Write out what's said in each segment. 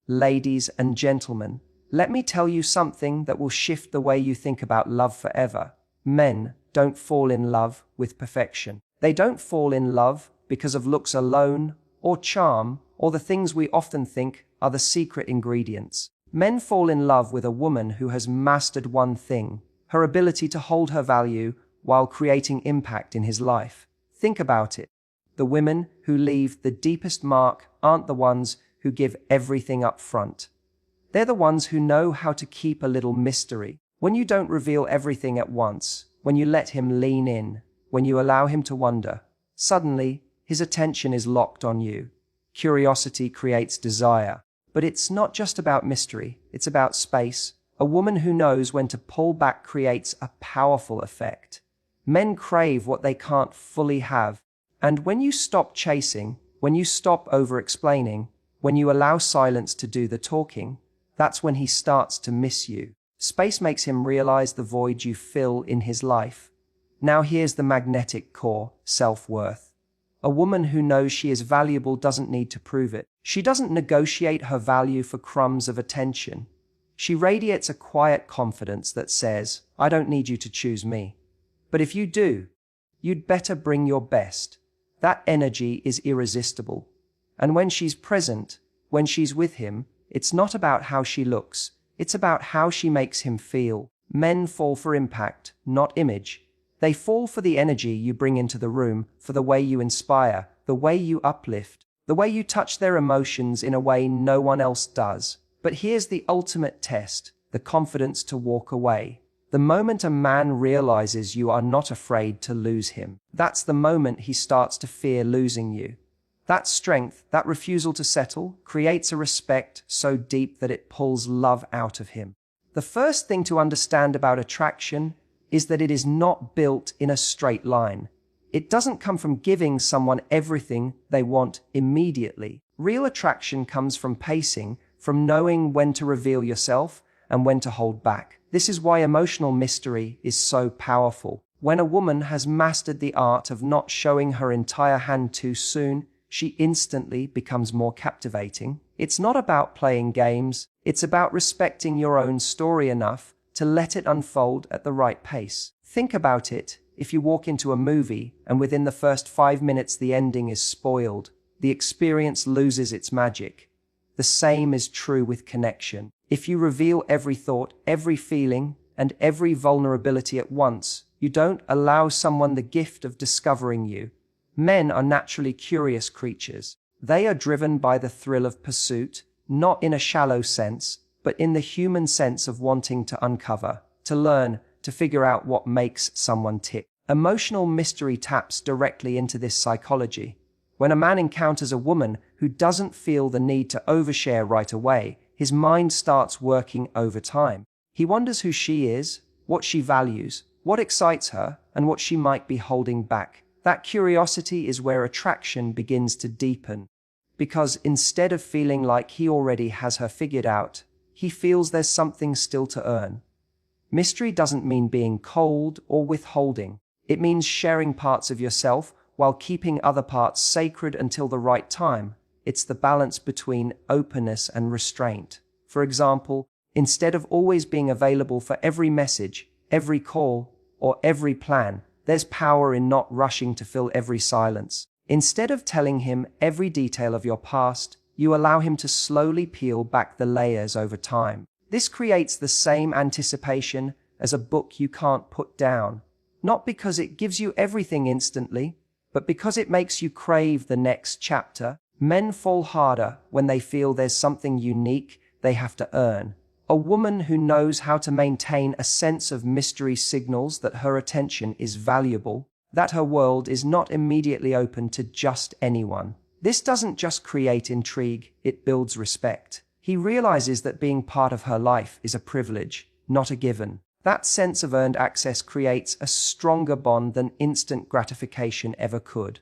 Ladies and gentlemen, let me tell you something that will shift the way you think about love forever. Men don't fall in love with perfection. They don't fall in love because of looks alone, or charm, or the things we often think are the secret ingredients. Men fall in love with a woman who has mastered one thing, her ability to hold her value while creating impact in his life. Think about it. The women who leave the deepest mark aren't the ones who give everything up front. They're the ones who know how to keep a little mystery. When you don't reveal everything at once, when you let him lean in, when you allow him to wonder, suddenly his attention is locked on you. Curiosity creates desire. But it's not just about mystery, it's about space. A woman who knows when to pull back creates a powerful effect. Men crave what they can't fully have. And when you stop chasing, when you stop over-explaining, when you allow silence to do the talking, that's when he starts to miss you. Space makes him realize the void you fill in his life. Now here's the magnetic core, self-worth. A woman who knows she is valuable doesn't need to prove it. She doesn't negotiate her value for crumbs of attention. She radiates a quiet confidence that says, I don't need you to choose me. But if you do, you'd better bring your best. That energy is irresistible. And when she's present, when she's with him, it's not about how she looks, it's about how she makes him feel. Men fall for impact, not image. They fall for the energy you bring into the room, for the way you inspire, the way you uplift, the way you touch their emotions in a way no one else does. But here's the ultimate test, the confidence to walk away. The moment a man realizes you are not afraid to lose him, that's the moment he starts to fear losing you. That strength, that refusal to settle, creates a respect so deep that it pulls love out of him. The first thing to understand about attraction is that it is not built in a straight line. It doesn't come from giving someone everything they want immediately. Real attraction comes from pacing, from knowing when to reveal yourself and when to hold back. This is why emotional mystery is so powerful. When a woman has mastered the art of not showing her entire hand too soon, she instantly becomes more captivating. It's not about playing games, it's about respecting your own story enough to let it unfold at the right pace. Think about it. If you walk into a movie and within the first 5 minutes the ending is spoiled, the experience loses its magic. The same is true with connection. If you reveal every thought, every feeling, and every vulnerability at once, you don't allow someone the gift of discovering you. Men are naturally curious creatures. They are driven by the thrill of pursuit, not in a shallow sense, but in the human sense of wanting to uncover, to learn, to figure out what makes someone tick. Emotional mystery taps directly into this psychology. When a man encounters a woman who doesn't feel the need to overshare right away, his mind starts working overtime. He wonders who she is, what she values, what excites her, and what she might be holding back. That curiosity is where attraction begins to deepen. Because instead of feeling like he already has her figured out, he feels there's something still to earn. Mystery doesn't mean being cold or withholding. It means sharing parts of yourself while keeping other parts sacred until the right time. It's the balance between openness and restraint. For example, instead of always being available for every message, every call, or every plan, there's power in not rushing to fill every silence. Instead of telling him every detail of your past, you allow him to slowly peel back the layers over time. This creates the same anticipation as a book you can't put down, not because it gives you everything instantly, but because it makes you crave the next chapter. Men fall harder when they feel there's something unique they have to earn. A woman who knows how to maintain a sense of mystery signals that her attention is valuable, that her world is not immediately open to just anyone. This doesn't just create intrigue, it builds respect. He realizes that being part of her life is a privilege, not a given. That sense of earned access creates a stronger bond than instant gratification ever could.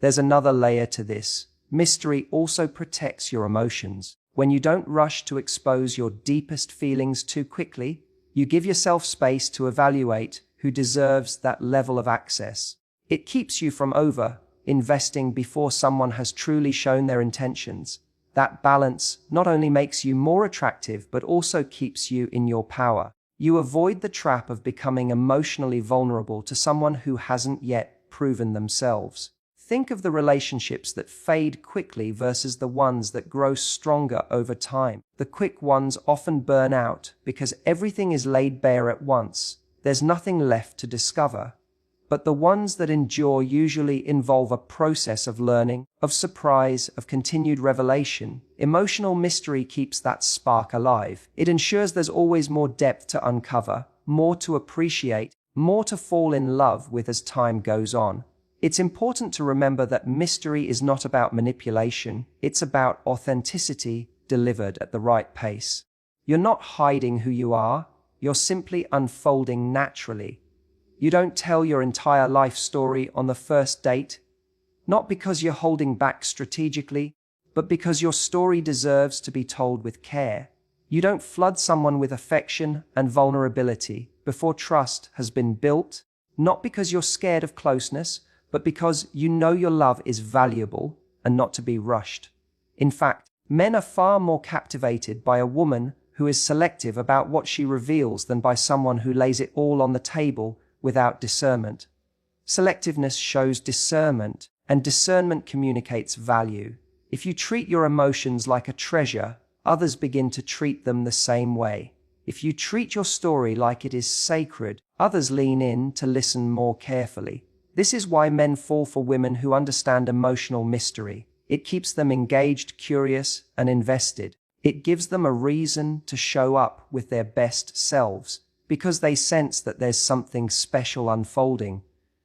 There's another layer to this. Mystery also protects your emotions. When you don't rush to expose your deepest feelings too quickly, you give yourself space to evaluate who deserves that level of access. It keeps you from over-investing before someone has truly shown their intentions. That balance not only makes you more attractive, but also keeps you in your power. You avoid the trap of becoming emotionally vulnerable to someone who hasn't yet proven themselves. Think of the relationships that fade quickly versus the ones that grow stronger over time. The quick ones often burn out because everything is laid bare at once. There's nothing left to discover. But the ones that endure usually involve a process of learning, of surprise, of continued revelation. Emotional mystery keeps that spark alive. It ensures there's always more depth to uncover, more to appreciate, more to fall in love with as time goes on. It's important to remember that mystery is not about manipulation, it's about authenticity delivered at the right pace. You're not hiding who you are, you're simply unfolding naturally. You don't tell your entire life story on the first date, not because you're holding back strategically, but because your story deserves to be told with care. You don't flood someone with affection and vulnerability before trust has been built, not because you're scared of closeness, but because you know your love is valuable and not to be rushed. In fact, men are far more captivated by a woman who is selective about what she reveals than by someone who lays it all on the table without discernment. Selectiveness shows discernment, and discernment communicates value. If you treat your emotions like a treasure, others begin to treat them the same way. If you treat your story like it is sacred, others lean in to listen more carefully. This is why men fall for women who understand emotional mystery. It keeps them engaged, curious, and invested. It gives them a reason to show up with their best selves, because they sense that there's something special unfolding,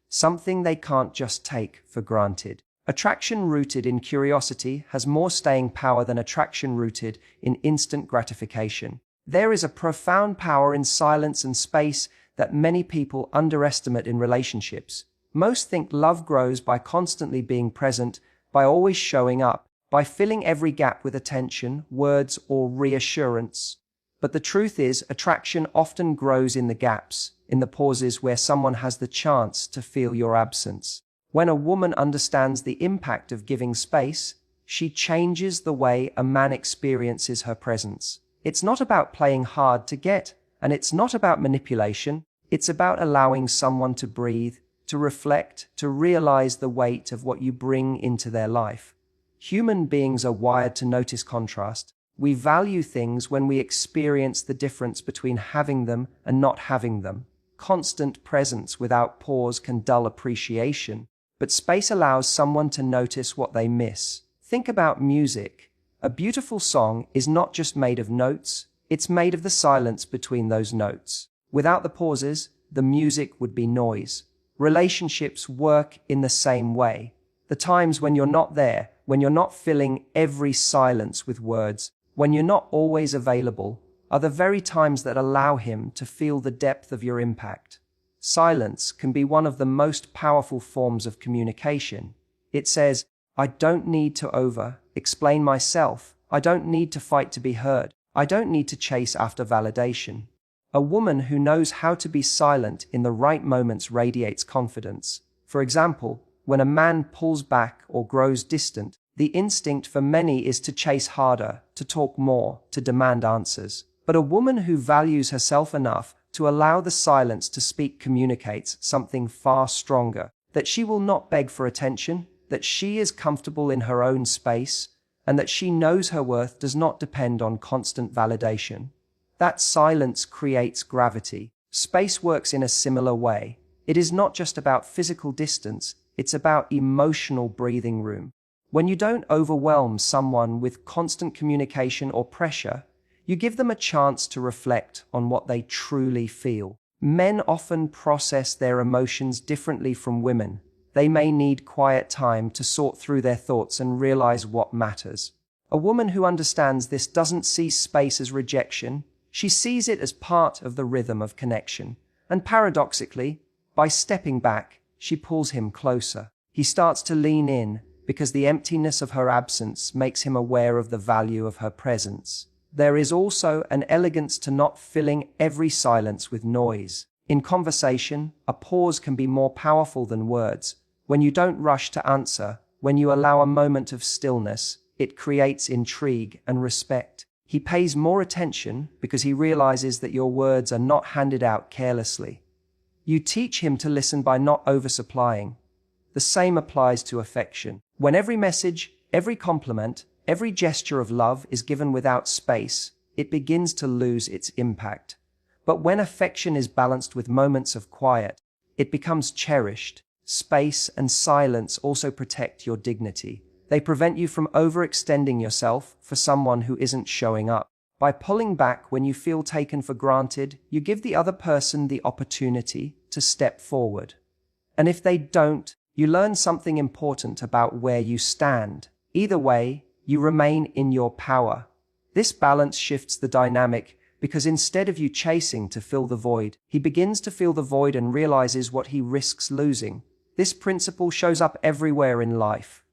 something they can't just take for granted. Attraction rooted in curiosity has more staying power than attraction rooted in instant gratification. There is a profound power in silence and space that many people underestimate in relationships. Most think love grows by constantly being present, by always showing up, by filling every gap with attention, words, or reassurance. But the truth is, attraction often grows in the gaps, in the pauses where someone has the chance to feel your absence. When a woman understands the impact of giving space, she changes the way a man experiences her presence. It's not about playing hard to get, and it's not about manipulation. It's about allowing someone to breathe, to reflect, to realize the weight of what you bring into their life. Human beings are wired to notice contrast. We value things when we experience the difference between having them and not having them. Constant presence without pause can dull appreciation, but space allows someone to notice what they miss. Think about music. A beautiful song is not just made of notes, it's made of the silence between those notes. Without the pauses, the music would be noise. Relationships work in the same way. The times when you're not there, when you're not filling every silence with words, when you're not always available, are the very times that allow him to feel the depth of your impact. Silence can be one of the most powerful forms of communication. It says, I don't need to explain myself. I don't need to fight to be heard. I don't need to chase after validation. A woman who knows how to be silent in the right moments radiates confidence. For example, when a man pulls back or grows distant, the instinct for many is to chase harder, to talk more, to demand answers. But a woman who values herself enough to allow the silence to speak communicates something far stronger, that she will not beg for attention, that she is comfortable in her own space, and that she knows her worth does not depend on constant validation. That silence creates gravity. Space works in a similar way. It is not just about physical distance, it's about emotional breathing room. When you don't overwhelm someone with constant communication or pressure, you give them a chance to reflect on what they truly feel. Men often process their emotions differently from women. They may need quiet time to sort through their thoughts and realize what matters. A woman who understands this doesn't see space as rejection. She sees it as part of the rhythm of connection. And paradoxically, by stepping back, she pulls him closer. He starts to lean in, because the emptiness of her absence makes him aware of the value of her presence. There is also an elegance to not filling every silence with noise. In conversation, a pause can be more powerful than words. When you don't rush to answer, when you allow a moment of stillness, it creates intrigue and respect. He pays more attention because he realizes that your words are not handed out carelessly. You teach him to listen by not oversupplying. The same applies to affection. When every message, every compliment, every gesture of love is given without space, it begins to lose its impact. But when affection is balanced with moments of quiet, it becomes cherished. Space and silence also protect your dignity. They prevent you from overextending yourself for someone who isn't showing up. By pulling back when you feel taken for granted, you give the other person the opportunity to step forward. And if they don't, you learn something important about where you stand. Either way, you remain in your power. This balance shifts the dynamic because instead of you chasing to fill the void, he begins to feel the void and realizes what he risks losing. This principle shows up everywhere in life.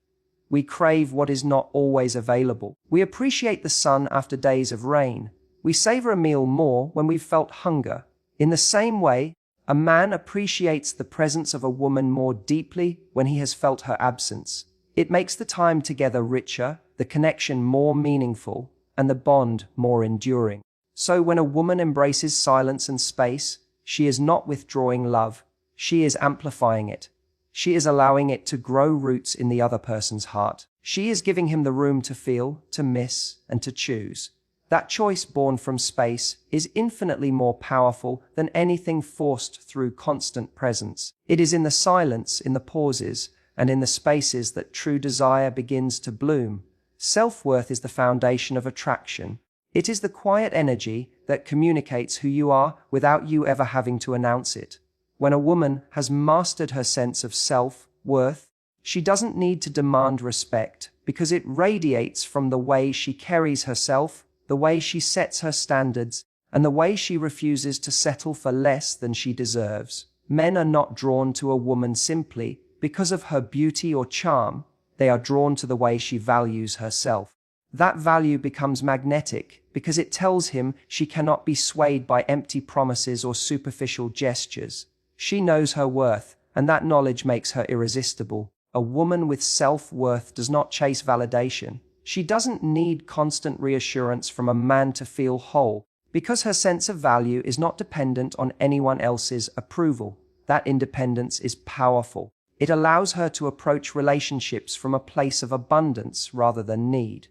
We crave what is not always available. We appreciate the sun after days of rain. We savor a meal more when we've felt hunger. In the same way, a man appreciates the presence of a woman more deeply when he has felt her absence. It makes the time together richer, the connection more meaningful, and the bond more enduring. So when a woman embraces silence and space, she is not withdrawing love, she is amplifying it. She is allowing it to grow roots in the other person's heart. She is giving him the room to feel, to miss, and to choose. That choice born from space is infinitely more powerful than anything forced through constant presence. It is in the silence, in the pauses, and in the spaces that true desire begins to bloom. Self-worth is the foundation of attraction. It is the quiet energy that communicates who you are without you ever having to announce it. When a woman has mastered her sense of self-worth, she doesn't need to demand respect because it radiates from the way she carries herself, the way she sets her standards, and the way she refuses to settle for less than she deserves. Men are not drawn to a woman simply because of her beauty or charm. They are drawn to the way she values herself. That value becomes magnetic because it tells him she cannot be swayed by empty promises or superficial gestures. She knows her worth, and that knowledge makes her irresistible. A woman with self-worth does not chase validation. She doesn't need constant reassurance from a man to feel whole, because her sense of value is not dependent on anyone else's approval. That independence is powerful. It allows her to approach relationships from a place of abundance rather than need.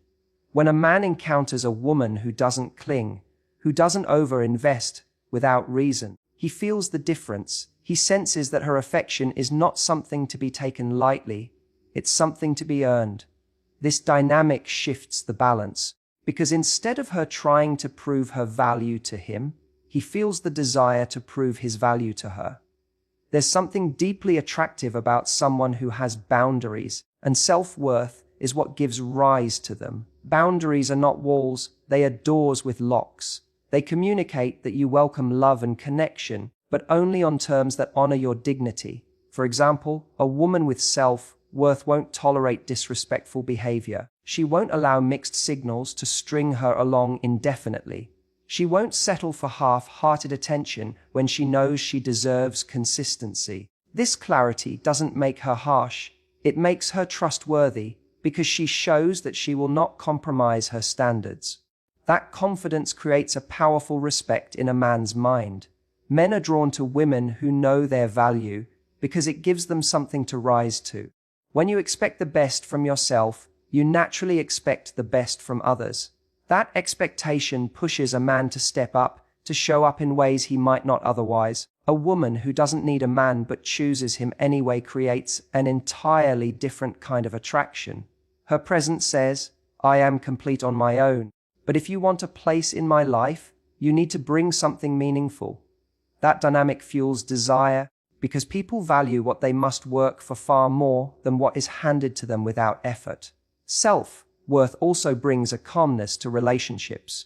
When a man encounters a woman who doesn't cling, who doesn't over-invest without reason, he feels the difference. He senses that her affection is not something to be taken lightly, it's something to be earned. This dynamic shifts the balance, because instead of her trying to prove her value to him, he feels the desire to prove his value to her. There's something deeply attractive about someone who has boundaries, and self-worth is what gives rise to them. Boundaries are not walls, they are doors with locks. They communicate that you welcome love and connection, but only on terms that honor your dignity. For example, a woman with self-worth won't tolerate disrespectful behavior. She won't allow mixed signals to string her along indefinitely. She won't settle for half-hearted attention when she knows she deserves consistency. This clarity doesn't make her harsh, it makes her trustworthy, because she shows that she will not compromise her standards. That confidence creates a powerful respect in a man's mind. Men are drawn to women who know their value because it gives them something to rise to. When you expect the best from yourself, you naturally expect the best from others. That expectation pushes a man to step up, to show up in ways he might not otherwise. A woman who doesn't need a man but chooses him anyway creates an entirely different kind of attraction. Her presence says, "I am complete on my own, but if you want a place in my life, you need to bring something meaningful." That dynamic fuels desire because people value what they must work for far more than what is handed to them without effort. Self-worth also brings a calmness to relationships.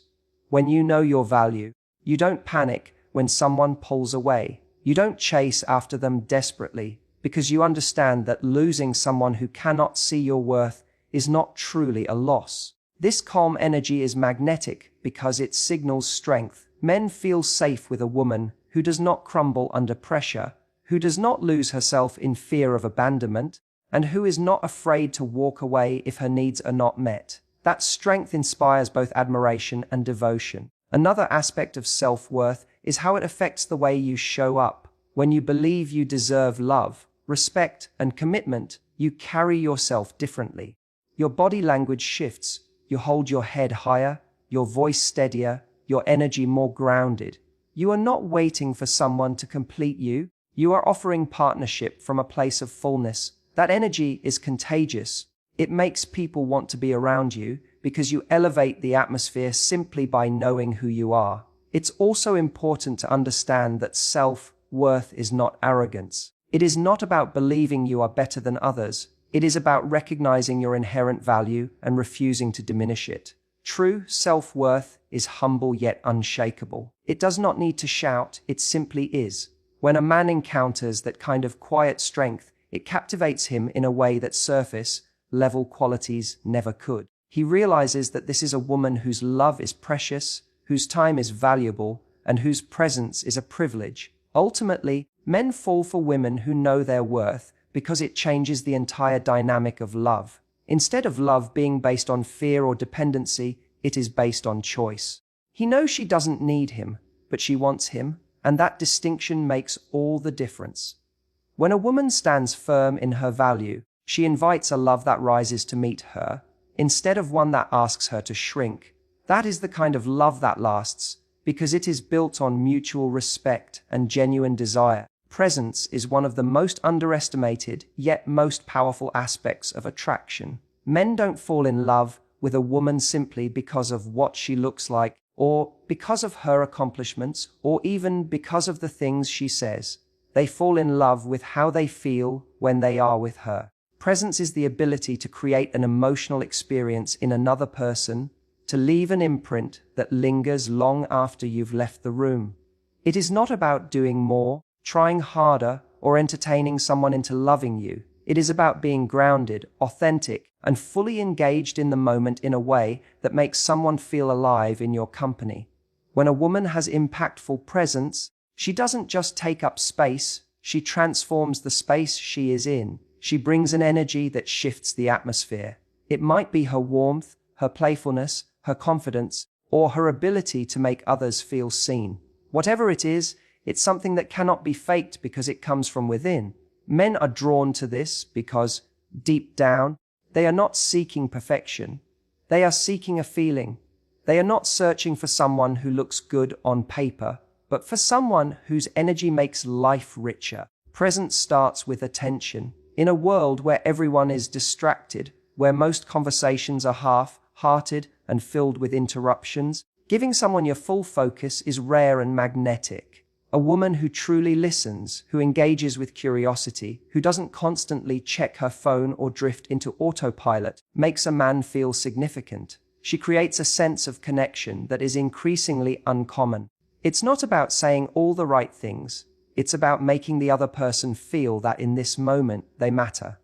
When you know your value, you don't panic when someone pulls away. You don't chase after them desperately because you understand that losing someone who cannot see your worth is not truly a loss. This calm energy is magnetic because it signals strength. Men feel safe with a woman who does not crumble under pressure, who does not lose herself in fear of abandonment, and who is not afraid to walk away if her needs are not met. That strength inspires both admiration and devotion. Another aspect of self-worth is how it affects the way you show up. When you believe you deserve love, respect, and commitment, you carry yourself differently. Your body language shifts. You hold your head higher, your voice steadier, your energy more grounded. You are not waiting for someone to complete you. You are offering partnership from a place of fullness. That energy is contagious. It makes people want to be around you because you elevate the atmosphere simply by knowing who you are. It's also important to understand that self-worth is not arrogance. It is not about believing you are better than others. It is about recognizing your inherent value and refusing to diminish it. True self-worth is humble yet unshakable. It does not need to shout, it simply is. When a man encounters that kind of quiet strength, it captivates him in a way that surface-level qualities never could. He realizes that this is a woman whose love is precious, whose time is valuable, and whose presence is a privilege. Ultimately, men fall for women who know their worth because it changes the entire dynamic of love. Instead of love being based on fear or dependency, it is based on choice. He knows she doesn't need him, but she wants him, and that distinction makes all the difference. When a woman stands firm in her value, she invites a love that rises to meet her, instead of one that asks her to shrink. That is the kind of love that lasts, because it is built on mutual respect and genuine desire. Presence is one of the most underestimated, yet most powerful aspects of attraction. Men don't fall in love with a woman simply because of what she looks like, or because of her accomplishments, or even because of the things she says. They fall in love with how they feel when they are with her. Presence is the ability to create an emotional experience in another person, to leave an imprint that lingers long after you've left the room. It is not about doing more, trying harder, or entertaining someone into loving you. It is about being grounded, authentic, and fully engaged in the moment in a way that makes someone feel alive in your company. When a woman has impactful presence, she doesn't just take up space, she transforms the space she is in. She brings an energy that shifts the atmosphere. It might be her warmth, her playfulness, her confidence, or her ability to make others feel seen. Whatever it is, it's something that cannot be faked because it comes from within. Men are drawn to this because, deep down, they are not seeking perfection. They are seeking a feeling. They are not searching for someone who looks good on paper, but for someone whose energy makes life richer. Presence starts with attention. In a world where everyone is distracted, where most conversations are half-hearted and filled with interruptions, giving someone your full focus is rare and magnetic. A woman who truly listens, who engages with curiosity, who doesn't constantly check her phone or drift into autopilot, makes a man feel significant. She creates a sense of connection that is increasingly uncommon. It's not about saying all the right things. It's about making the other person feel that in this moment they matter.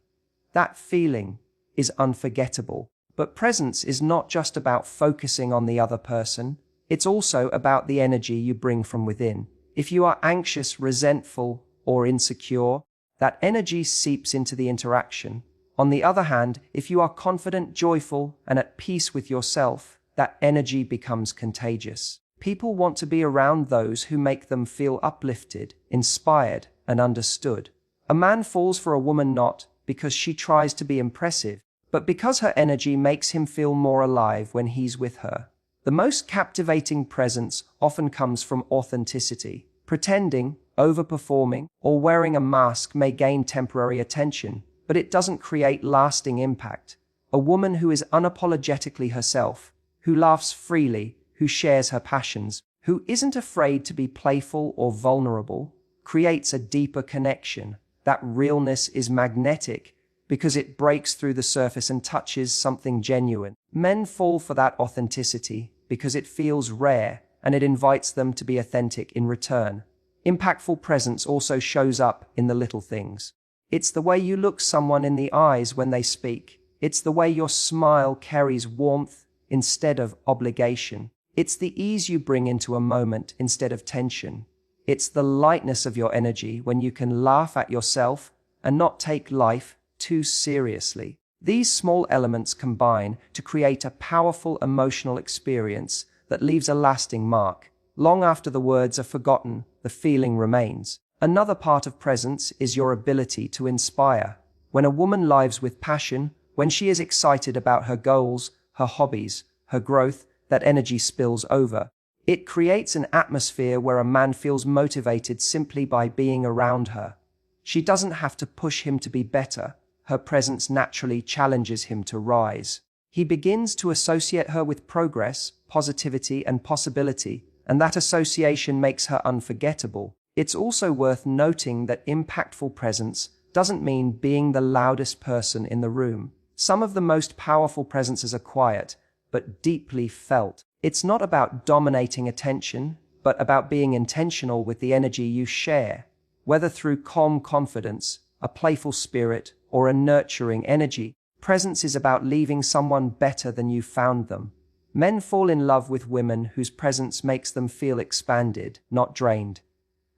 That feeling is unforgettable. But presence is not just about focusing on the other person. It's also about the energy you bring from within. If you are anxious, resentful, or insecure, that energy seeps into the interaction. On the other hand, if you are confident, joyful, and at peace with yourself, that energy becomes contagious. People want to be around those who make them feel uplifted, inspired, and understood. A man falls for a woman not because she tries to be impressive, but because her energy makes him feel more alive when he's with her. The most captivating presence often comes from authenticity. Pretending, overperforming, or wearing a mask may gain temporary attention, but it doesn't create lasting impact. A woman who is unapologetically herself, who laughs freely, who shares her passions, who isn't afraid to be playful or vulnerable, creates a deeper connection. That realness is magnetic because it breaks through the surface and touches something genuine. Men fall for that authenticity because it feels rare and it invites them to be authentic in return. Impactful presence also shows up in the little things. It's the way you look someone in the eyes when they speak. It's the way your smile carries warmth instead of obligation. It's the ease you bring into a moment instead of tension. It's the lightness of your energy when you can laugh at yourself and not take life too seriously. These small elements combine to create a powerful emotional experience that leaves a lasting mark. Long after the words are forgotten, the feeling remains. Another part of presence is your ability to inspire. When a woman lives with passion, when she is excited about her goals, her hobbies, her growth, that energy spills over. It creates an atmosphere where a man feels motivated simply by being around her. She doesn't have to push him to be better. Her presence naturally challenges him to rise. He begins to associate her with progress, positivity, and possibility, and that association makes her unforgettable. It's also worth noting that impactful presence doesn't mean being the loudest person in the room. Some of the most powerful presences are quiet, but deeply felt. It's not about dominating attention, but about being intentional with the energy you share. Whether through calm confidence, a playful spirit, or a nurturing energy, presence is about leaving someone better than you found them. Men fall in love with women whose presence makes them feel expanded, not drained.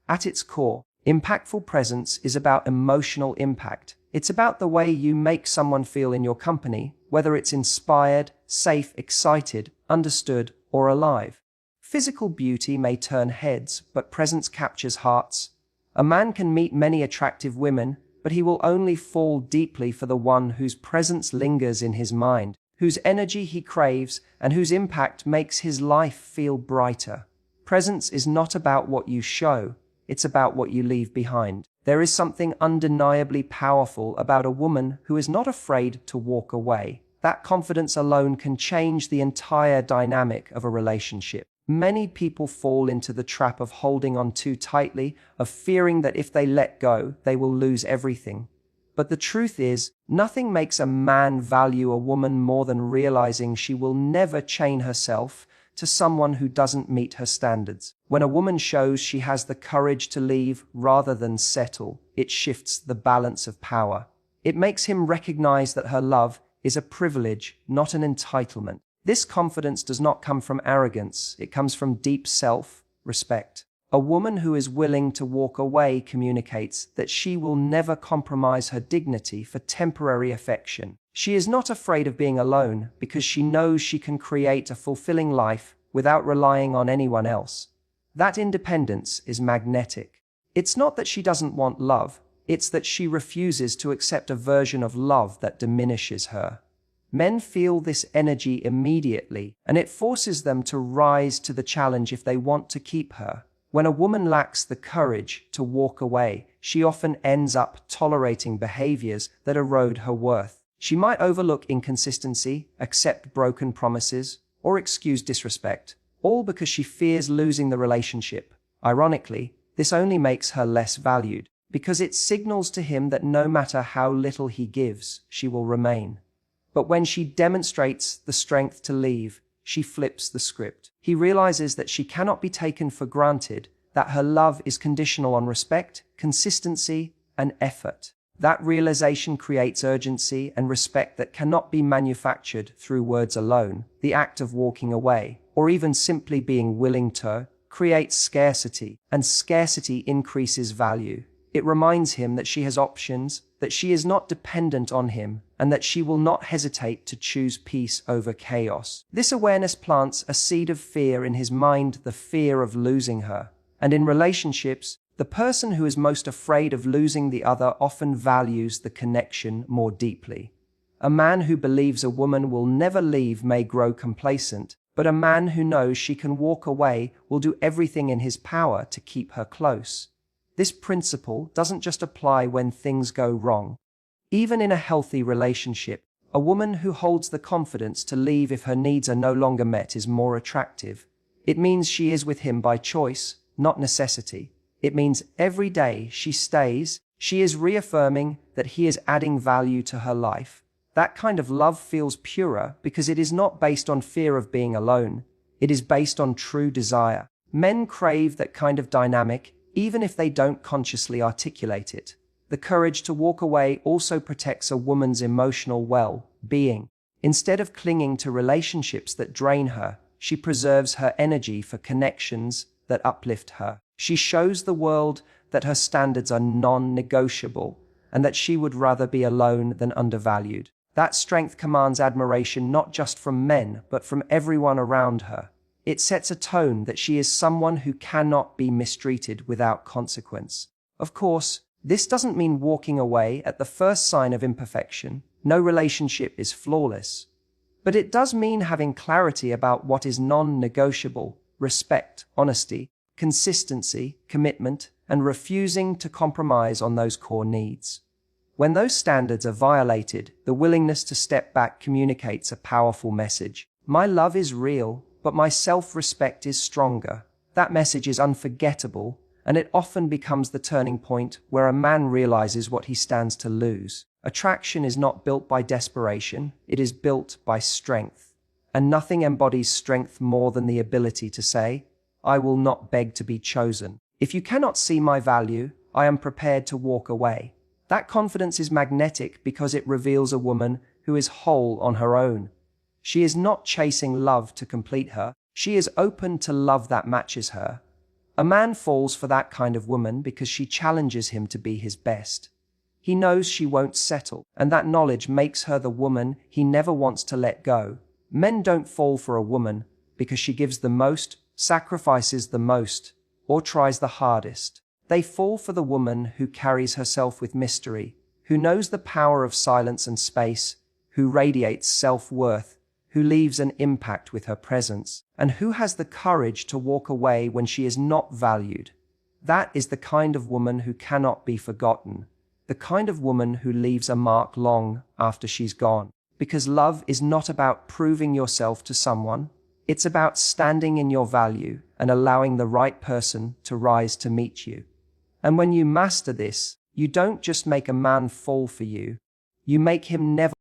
At its core, impactful presence is about emotional impact. It's about the way you make someone feel in your company, whether it's inspired, safe, excited, understood, or alive. Physical beauty may turn heads, but presence captures hearts. A man can meet many attractive women, but he will only fall deeply for the one whose presence lingers in his mind, whose energy he craves, and whose impact makes his life feel brighter. Presence is not about what you show, it's about what you leave behind. There is something undeniably powerful about a woman who is not afraid to walk away. That confidence alone can change the entire dynamic of a relationship. Many people fall into the trap of holding on too tightly, of fearing that if they let go, they will lose everything. But the truth is, nothing makes a man value a woman more than realizing she will never chain herself to someone who doesn't meet her standards. When a woman shows she has the courage to leave rather than settle, it shifts the balance of power. It makes him recognize that her love is a privilege, not an entitlement. This confidence does not come from arrogance, it comes from deep self-respect. A woman who is willing to walk away communicates that she will never compromise her dignity for temporary affection. She is not afraid of being alone because she knows she can create a fulfilling life without relying on anyone else. That independence is magnetic. It's not that she doesn't want love, it's that she refuses to accept a version of love that diminishes her. Men feel this energy immediately, and it forces them to rise to the challenge if they want to keep her. When a woman lacks the courage to walk away, she often ends up tolerating behaviors that erode her worth. She might overlook inconsistency, accept broken promises, or excuse disrespect, all because she fears losing the relationship. Ironically, this only makes her less valued, because it signals to him that no matter how little he gives, she will remain. But when she demonstrates the strength to leave, she flips the script. He realizes that she cannot be taken for granted, that her love is conditional on respect, consistency, and effort. That realization creates urgency and respect that cannot be manufactured through words alone. The act of walking away, or even simply being willing to, creates scarcity, and scarcity increases value. It reminds him that she has options, that she is not dependent on him, and that she will not hesitate to choose peace over chaos. This awareness plants a seed of fear in his mind, the fear of losing her. And in relationships, the person who is most afraid of losing the other often values the connection more deeply. A man who believes a woman will never leave may grow complacent, but a man who knows she can walk away will do everything in his power to keep her close. This principle doesn't just apply when things go wrong. Even in a healthy relationship, a woman who holds the confidence to leave if her needs are no longer met is more attractive. It means she is with him by choice, not necessity. It means every day she stays, she is reaffirming that he is adding value to her life. That kind of love feels purer because it is not based on fear of being alone. It is based on true desire. Men crave that kind of dynamic, even if they don't consciously articulate it. The courage to walk away also protects a woman's emotional well-being. Instead of clinging to relationships that drain her, she preserves her energy for connections that uplift her. She shows the world that her standards are non-negotiable, and that she would rather be alone than undervalued. That strength commands admiration not just from men, but from everyone around her. It sets a tone that she is someone who cannot be mistreated without consequence. Of course, this doesn't mean walking away at the first sign of imperfection. No relationship is flawless. But it does mean having clarity about what is non-negotiable: respect, honesty, consistency, commitment, and refusing to compromise on those core needs. When those standards are violated, the willingness to step back communicates a powerful message. My love is real, but my self-respect is stronger. That message is unforgettable, and it often becomes the turning point where a man realizes what he stands to lose. Attraction is not built by desperation, it is built by strength. And nothing embodies strength more than the ability to say, "I will not beg to be chosen. If you cannot see my value, I am prepared to walk away." That confidence is magnetic because it reveals a woman who is whole on her own. She is not chasing love to complete her. She is open to love that matches her. A man falls for that kind of woman because she challenges him to be his best. He knows she won't settle, and that knowledge makes her the woman he never wants to let go. Men don't fall for a woman because she gives the most, sacrifices the most, or tries the hardest. They fall for the woman who carries herself with mystery, who knows the power of silence and space, who radiates self-worth, who leaves an impact with her presence, and who has the courage to walk away when she is not valued. That is the kind of woman who cannot be forgotten, the kind of woman who leaves a mark long after she's gone. Because love is not about proving yourself to someone, it's about standing in your value and allowing the right person to rise to meet you. And when you master this, you don't just make a man fall for you, you make him never